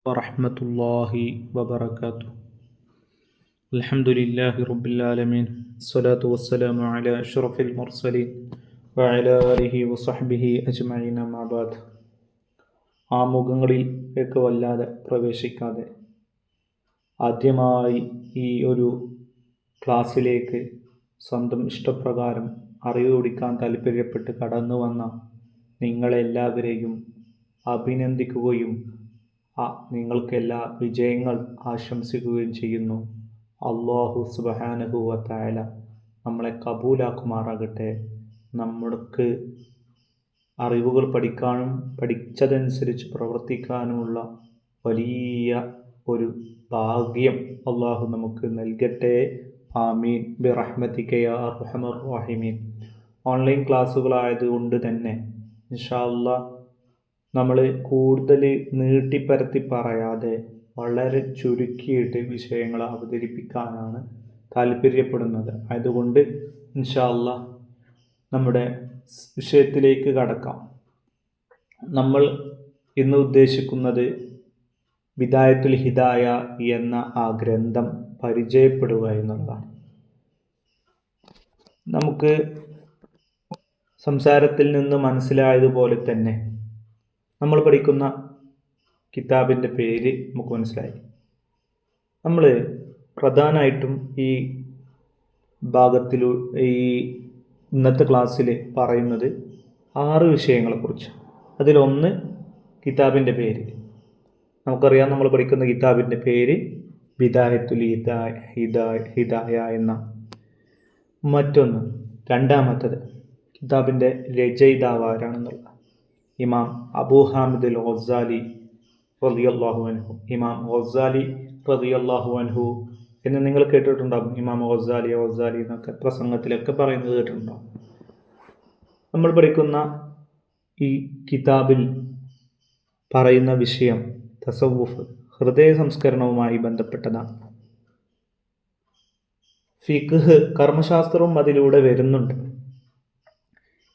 വറഹ്മത്തുള്ളാഹി വബറകാതുഹു. അൽഹംദുലില്ലാഹി റബ്ബിൽ ആലമീൻ. സ്വലാത്തു വസ്സലാമു അലാ അഷ്റഫിൽ മുർസലീൻ വഅലാ ആലിഹി വസഹ്ബിഹി അജ്മഈൻ. അമ്മാ ബഅദ്. ആമുഖങ്ങളിലേക്ക് വല്ലാതെ പ്രവേശിക്കാതെ ആദ്യമായി ഈ ഒരു ക്ലാസ്സിലേക്ക് സ്വന്തം ഇഷ്ടപ്രകാരം അറിവ് പഠിക്കാൻ താല്പര്യപ്പെട്ട് കടന്നു വന്ന നിങ്ങളെല്ലാവരെയും അഭിനന്ദിക്കുകയും നിങ്ങൾക്ക് എല്ലാ വിജയങ്ങൾ ആശംസിക്കുകയും ചെയ്യുന്നു. അല്ലാഹു സുബ്ഹാനഹു വ തആല നമ്മളെ കബൂലാക്കുമാറാകട്ടെ. നമ്മൾക്ക് അറിവുകൾ പഠിക്കാനും പഠിച്ചതനുസരിച്ച് പ്രവർത്തിക്കാനുമുള്ള വലിയ ഒരു ഭാഗ്യം അള്ളാഹു നമുക്ക് നൽകട്ടെ. ആമീൻ ബിറഹ്മതിക യാ അർഹമർ റഹീമീൻ. ഓൺലൈൻ ക്ലാസ്സുകളായതുകൊണ്ട് തന്നെ ഇൻഷാ അല്ലാഹ് നമ്മൾ കൂടുതൽ നീട്ടിപ്പരത്തി പറയാതെ വളരെ ചുരുക്കിയിട്ട് വിഷയങ്ങൾ അവതരിപ്പിക്കാനാണ് താല്പര്യപ്പെടുന്നത്. അതുകൊണ്ട് ഇൻഷാ അല്ലാഹ് നമ്മുടെ വിഷയത്തിലേക്ക് കടക്കാം. നമ്മൾ ഇന്ന് ഉദ്ദേശിക്കുന്നത് ബിദായത്തുൽ ഹിദായ എന്ന ആ ഗ്രന്ഥം പരിചയപ്പെടുക എന്നുള്ളതാണ്. നമുക്ക് സംസാരത്തിൽ നിന്ന് മനസ്സിലായതുപോലെ തന്നെ നമ്മൾ പഠിക്കുന്ന കിതാബിൻ്റെ പേര് നമുക്ക് മനസ്സിലായി. നമ്മൾ പ്രധാനമായിട്ടും ഈ ഭാഗത്തിൽ ഈ ഇന്നത്തെ ക്ലാസ്സിൽ പറയുന്നത് 6 വിഷയങ്ങളെക്കുറിച്ച്. അതിലൊന്ന് കിതാബിൻ്റെ പേര്. നമുക്കറിയാം, നമ്മൾ പഠിക്കുന്ന കിതാബിൻ്റെ പേര് ബിദായത്തുൽ ഹിദായ എന്ന. മറ്റൊന്ന്, രണ്ടാമത്തത് കിതാബിൻ്റെ രചയിതാവ് ആരാണെന്നുള്ള ഇമാം അബൂ ഹാമിദ് അൽ ഗസാലി റളിയല്ലാഹു അൻഹു. ഇമാം ഗസാലി റളിയല്ലാഹു അൻഹു എന്ന് നിങ്ങൾ കേട്ടിട്ടുണ്ടാകും. ഇമാം ഗസാലി എന്നൊക്കെ പ്രസംഗത്തിലൊക്കെ പറയുന്നത് കേട്ടിട്ടുണ്ടാകും. നമ്മൾ പഠിക്കുന്ന ഈ കിതാബിൽ പറയുന്ന വിഷയം തസവുഫ്, ഹൃദയ സംസ്കരണവുമായി ബന്ധപ്പെട്ടതാണ്. ഫിഖ്ഹ്, കർമ്മശാസ്ത്രവും അതിലൂടെ വരുന്നുണ്ട്.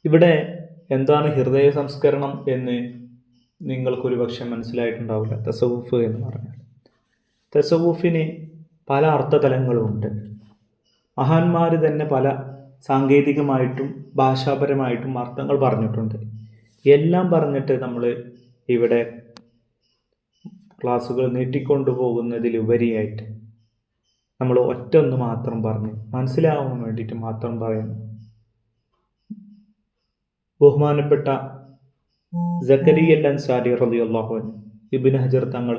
ഇവിടെ എന്താണ് ഹൃദയ സംസ്കരണം എന്ന് നിങ്ങൾക്കൊരു പക്ഷെ മനസ്സിലായിട്ടുണ്ടാവില്ല. തസവുഫ് എന്ന് പറഞ്ഞാൽ, തസവുഫിന് പല അർത്ഥതലങ്ങളുമുണ്ട്. മഹാന്മാർ തന്നെ പല സാങ്കേതികമായിട്ടും ഭാഷാപരമായിട്ടും അർത്ഥങ്ങൾ പറഞ്ഞിട്ടുണ്ട്. എല്ലാം പറഞ്ഞിട്ട് നമ്മൾ ഇവിടെ ക്ലാസ്സുകൾ നീട്ടിക്കൊണ്ടുപോകുന്നതിലുപരിയായിട്ട് നമ്മൾ ഒറ്റൊന്ന് മാത്രം പറഞ്ഞ് മനസ്സിലാവാൻ വേണ്ടിയിട്ട് മാത്രം പറയുന്നു. ബഹുമാനപ്പെട്ട സക്കരിയ അൽ അൻസാരി റളിയല്ലാഹു അൻഹു, ഇബ്നു ഹജർ തങ്ങൾ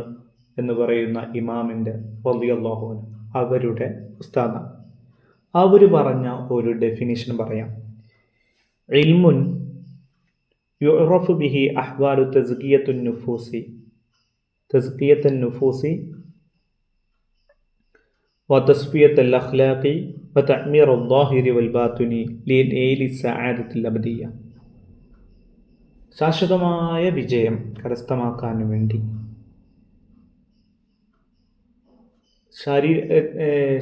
എന്ന് പറയുന്ന ഇമാമിൻ്റെ റളിയല്ലാഹു അൻഹു, അവരുടെ ഉസ്താദാണ്. അവർ പറഞ്ഞ ഒരു ഡെഫിനിഷൻ പറയാം. ഇൽമുൻ യുറഫു ബിഹി അഹ്വാലു തസ്കിയത്തുൻ നുഫൂസി വതസ്ഫിയത്തുൽ അഖ്ലാഖി വതഅ്മീറുൽ ളാഹിരി വൽ ബാത്തിനി ലിനൈലി സഅദത്തുൽ അബ്ദിയ്യ. ശാശ്വതമായ വിജയം കരസ്ഥമാക്കാൻ വേണ്ടി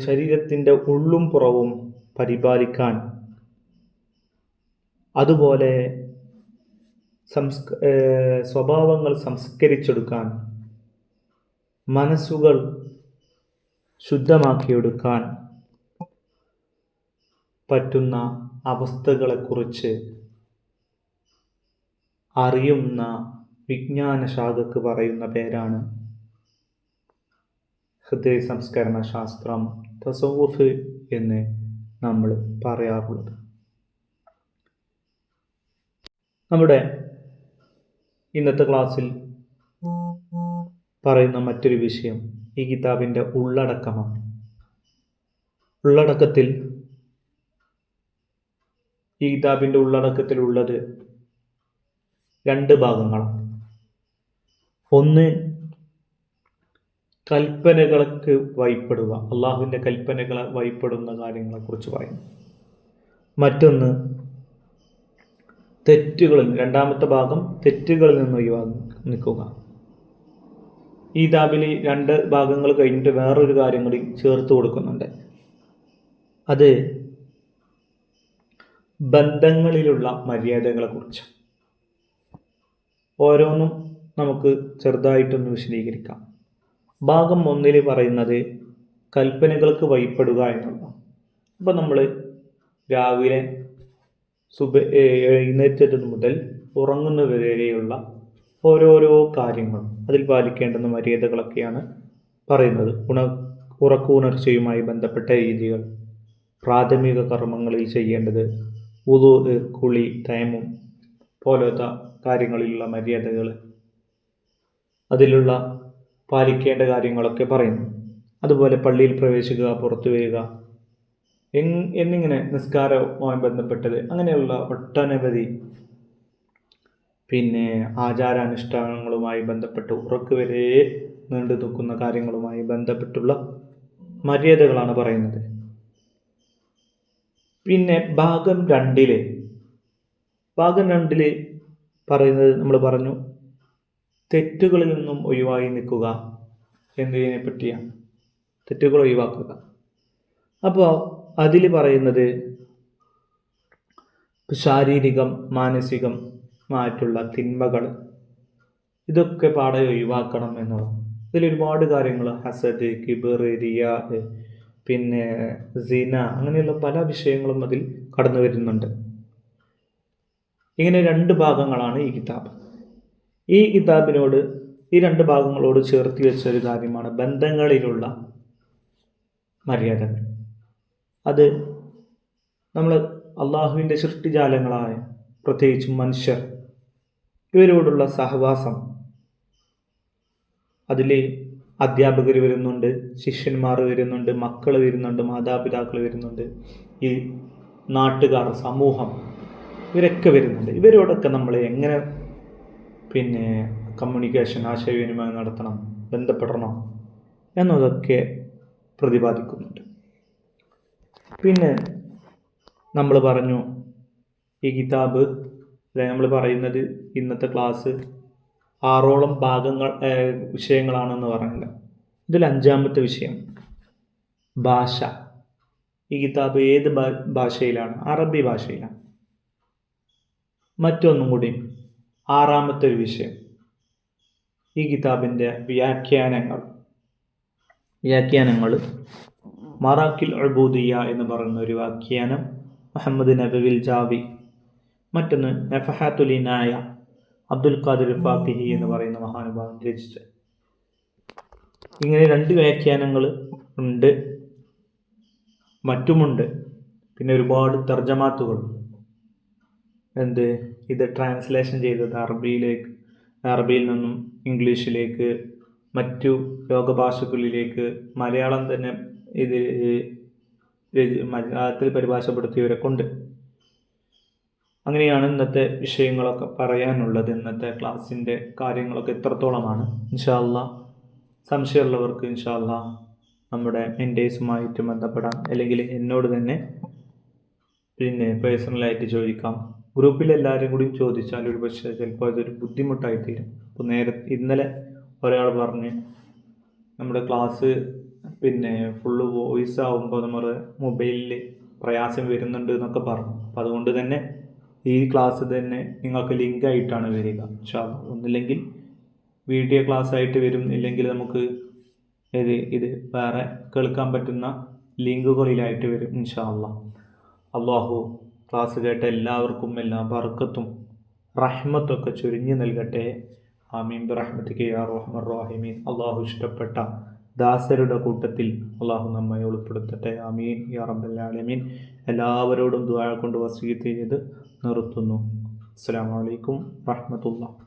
ശരീരത്തിൻ്റെ ഉള്ളും പുറവും പരിപാലിക്കാൻ, അതുപോലെ സ്വഭാവങ്ങൾ സംസ്കരിച്ചെടുക്കാൻ, മനസ്സുകൾ ശുദ്ധമാക്കിയെടുക്കാൻ പറ്റുന്ന അവസ്ഥകളെക്കുറിച്ച് അറിയുന്ന വിജ്ഞാന ശാഖക്ക് പറയുന്ന പേരാണ് ഹൃദയ സംസ്കരണ ശാസ്ത്രം, തസവുഫ് എന്ന് നമ്മൾ പറയാറുള്ളത്. നമ്മുടെ ഇന്നത്തെ ക്ലാസ്സിൽ പറയുന്ന മറ്റൊരു വിഷയം ഈ കിതാബിൻ്റെ ഉള്ളടക്കമാണ്. ഈ കിതാബിൻ്റെ ഉള്ളടക്കത്തിലുള്ളത് 2 ഭാഗങ്ങളാണ്. ഒന്ന്, കൽപ്പനകൾക്ക് വഴിപ്പെടുക, അള്ളാഹുവിൻ്റെ കൽപ്പനകളെ വഴിപ്പെടുന്ന കാര്യങ്ങളെക്കുറിച്ച് പറയുന്നു. മറ്റൊന്ന്, രണ്ടാമത്തെ ഭാഗം തെറ്റുകളിൽ നിന്ന് ഒഴിവാക്കി നിൽക്കുക. ഈ കിതാബിൽ 2 ഭാഗങ്ങൾ കഴിഞ്ഞിട്ട് വേറൊരു കാര്യം കൂടി ചേർത്ത് കൊടുക്കുന്നുണ്ട്. അത് ബന്ധങ്ങളിലുള്ള മര്യാദകളെക്കുറിച്ച്. ഓരോന്നും നമുക്ക് ചെറുതായിട്ടൊന്ന് വിശദീകരിക്കാം. ഭാഗം 1 പറയുന്നത് കൽപ്പനകൾക്ക് വഴിപ്പെടുക എന്നുള്ളതാണ്. അപ്പോൾ നമ്മൾ രാവിലെ എഴുന്നേറ്റത് മുതൽ ഉറങ്ങുന്നത് വരെയുള്ള ഓരോരോ കാര്യങ്ങളും അതിൽ പാലിക്കേണ്ടുന്ന മര്യാദകളൊക്കെയാണ് പറയുന്നത്. ഉറക്കുണർച്ചയുമായി ബന്ധപ്പെട്ട രീതികൾ, പ്രാഥമിക കർമ്മങ്ങളിൽ ചെയ്യേണ്ടത്, വുളൂ, കുളി, തയമ്മും പോലത്തെ കാര്യങ്ങളിലുള്ള മര്യാദകൾ, അതിലുള്ള പാലിക്കേണ്ട കാര്യങ്ങളൊക്കെ പറയുന്നു. അതുപോലെ പള്ളിയിൽ പ്രവേശിക്കുക, പുറത്തു വരിക എന്നിങ്ങനെ നിസ്കാരവുമായി ബന്ധപ്പെട്ടത്, അങ്ങനെയുള്ള ഒട്ടനവധി ആചാരാനുഷ്ഠാനങ്ങളുമായി ബന്ധപ്പെട്ട് ഉറക്ക് വരെ നീണ്ടു നിൽക്കുന്ന കാര്യങ്ങളുമായി ബന്ധപ്പെട്ടുള്ള മര്യാദകളാണ് പറയുന്നത്. പിന്നെ ഭാഗം 2 പറയുന്നത് നമ്മൾ പറഞ്ഞു, തെറ്റുകളിൽ നിന്നും ഒഴിവായി നിൽക്കുക എന്നതിനെ പറ്റിയാണ്. തെറ്റുകൾ ഒഴിവാക്കുക. അപ്പോൾ അതിൽ പറയുന്നത് ശാരീരികം മാനസികമായിട്ടുള്ള തിന്മകൾ ഇതൊക്കെ പാടെ ഒഴിവാക്കണം എന്നുള്ളത്. ഇതിലൊരുപാട് കാര്യങ്ങൾ, ഹസദ്, കിബർ, റിയാ, സിന, അങ്ങനെയുള്ള പല വിഷയങ്ങളും അതിൽ കടന്നു വരുന്നുണ്ട്. ഇങ്ങനെ 2 ഭാഗങ്ങളാണ് ഈ കിതാബ്. ഈ കിതാബിനോട്, ഈ 2 ഭാഗങ്ങളോട് ചേർത്ത് വെച്ചൊരു കാര്യമാണ് ബന്ധങ്ങളിലുള്ള മര്യാദകൾ. അത് നമ്മൾ അള്ളാഹുവിൻ്റെ സൃഷ്ടിജാലങ്ങളായ പ്രത്യേകിച്ചും മനുഷ്യർ ഇവരോടുള്ള സഹവാസം, അതിൽ അധ്യാപകർ വരുന്നുണ്ട്, ശിഷ്യന്മാർ വരുന്നുണ്ട്, മക്കൾ വരുന്നുണ്ട്, മാതാപിതാക്കൾ വരുന്നുണ്ട്, ഈ നാട്ടുകാർ, സമൂഹം, ഇവരൊക്കെ വരുന്നുണ്ട്. ഇവരോടൊക്കെ നമ്മൾ എങ്ങനെ കമ്മ്യൂണിക്കേഷൻ, ആശയവിനിമയം നടത്തണം, ബന്ധപ്പെടണം എന്നതൊക്കെ പ്രതിപാദിക്കുന്നുണ്ട്. പിന്നെ നമ്മൾ പറഞ്ഞു, ഈ കിതാബ് നമ്മൾ പറയുന്നത് ഇന്നത്തെ ക്ലാസ് 6ഓളം വിഷയങ്ങളാണെന്ന് പറഞ്ഞില്ല. ഇതിൽ 5ാമത്തെ വിഷയം ഭാഷ. ഈ കിതാബ് ഏത് ഭാഷയിലാണ്? അറബി ഭാഷയിലാണ്. മറ്റൊന്നും കൂടി 6ാമത്തെ ഒരു വിഷയം, ഈ കിതാബിൻ്റെ വ്യാഖ്യാനങ്ങൾ. മറാക്കിൽ ഉബൂദിയ്യ എന്ന് പറയുന്ന ഒരു വ്യാഖ്യാനം മുഹമ്മദ് നബവിൽ ജാവി, മറ്റൊന്ന് നഫഹാത്തുൽ ഇനായ, അബ്ദുൽ ഖാദിർ ഫാത്തിഹി എന്ന് പറയുന്ന മഹാനുഭാവൻ രചിച്ചത്. ഇങ്ങനെ 2 വ്യാഖ്യാനങ്ങൾ ഉണ്ട്, മറ്റുമുണ്ട്. പിന്നെ ഒരുപാട് തർജമാത്തുകൾ, ഇത് ട്രാൻസ്ലേഷൻ ചെയ്തത് അറബിയിൽ നിന്നും ഇംഗ്ലീഷിലേക്ക്, മറ്റു ലോകഭാഷകളിലേക്ക്, മലയാളം തന്നെ ഇത് മലയാളത്തിൽ പരിഭാഷപ്പെടുത്തിയവരൊക്കെ ഉണ്ട്. അങ്ങനെയാണ് ഇന്നത്തെ വിഷയങ്ങളൊക്കെ പറയാനുള്ളത്. ഇന്നത്തെ ക്ലാസ്സിൻ്റെ കാര്യങ്ങളൊക്കെ ഇത്രത്തോളമാണ്. ഇൻഷാ അല്ലാഹ് സംശയമുള്ളവർക്ക് ഇൻഷാ അല്ലാഹ് നമ്മുടെ മെൻറ്റേഴ്സുമായിട്ട് ബന്ധപ്പെടാം, അല്ലെങ്കിൽ എന്നോട് തന്നെ പേഴ്സണലായിട്ട് ചോദിക്കാം. ഗ്രൂപ്പിൽ എല്ലാവരും കൂടി ചോദിച്ചാൽ ഒരു പക്ഷേ ചിലപ്പോൾ അതൊരു ബുദ്ധിമുട്ടായി തീരും. അപ്പോൾ ഇന്നലെ ഒരാൾ പറഞ്ഞ് നമ്മുടെ ക്ലാസ് ഫുള്ള് വോയിസ് ആകുമ്പോൾ നമ്മുടെ മൊബൈലിൽ പ്രയാസം വരുന്നുണ്ട് എന്നൊക്കെ പറഞ്ഞു. അപ്പോൾ അതുകൊണ്ട് തന്നെ ഈ ക്ലാസ് തന്നെ നിങ്ങൾക്ക് ലിങ്കായിട്ടാണ് വരിക. ഒന്നില്ലെങ്കിൽ വീഡിയോ ക്ലാസ് ആയിട്ട് വരും, ഇല്ലെങ്കിൽ നമുക്ക് ഇത് വേറെ കേൾക്കാൻ പറ്റുന്ന ലിങ്കുകളിലായിട്ട് വരും ഇൻഷാ അല്ലാഹ്. അള്ളാഹു ക്ലാസ് കേട്ട എല്ലാവർക്കും എല്ലാ ബർക്കത്തും റഹ്മത്തൊക്കെ ചൊരിഞ്ഞു നൽകട്ടെ. ആമീൻ ബിറഹ്മതിക യാ അർഹമർ റഹീമീൻ. അള്ളാഹു ഇഷ്ടപ്പെട്ട ദാസരുടെ കൂട്ടത്തിൽ അള്ളാഹു നമ്മെ ഉൾപ്പെടുത്തട്ടെ. ആമീൻ യാ റബ്ബൽ ആലമീൻ. എല്ലാവരോടും ദുആ കൊണ്ട് വസിയത്ത് ചെയ്ത് നിർത്തുന്നു. അസ്സലാമു അലൈക്കും റഹ്മത്തുള്ളാഹി.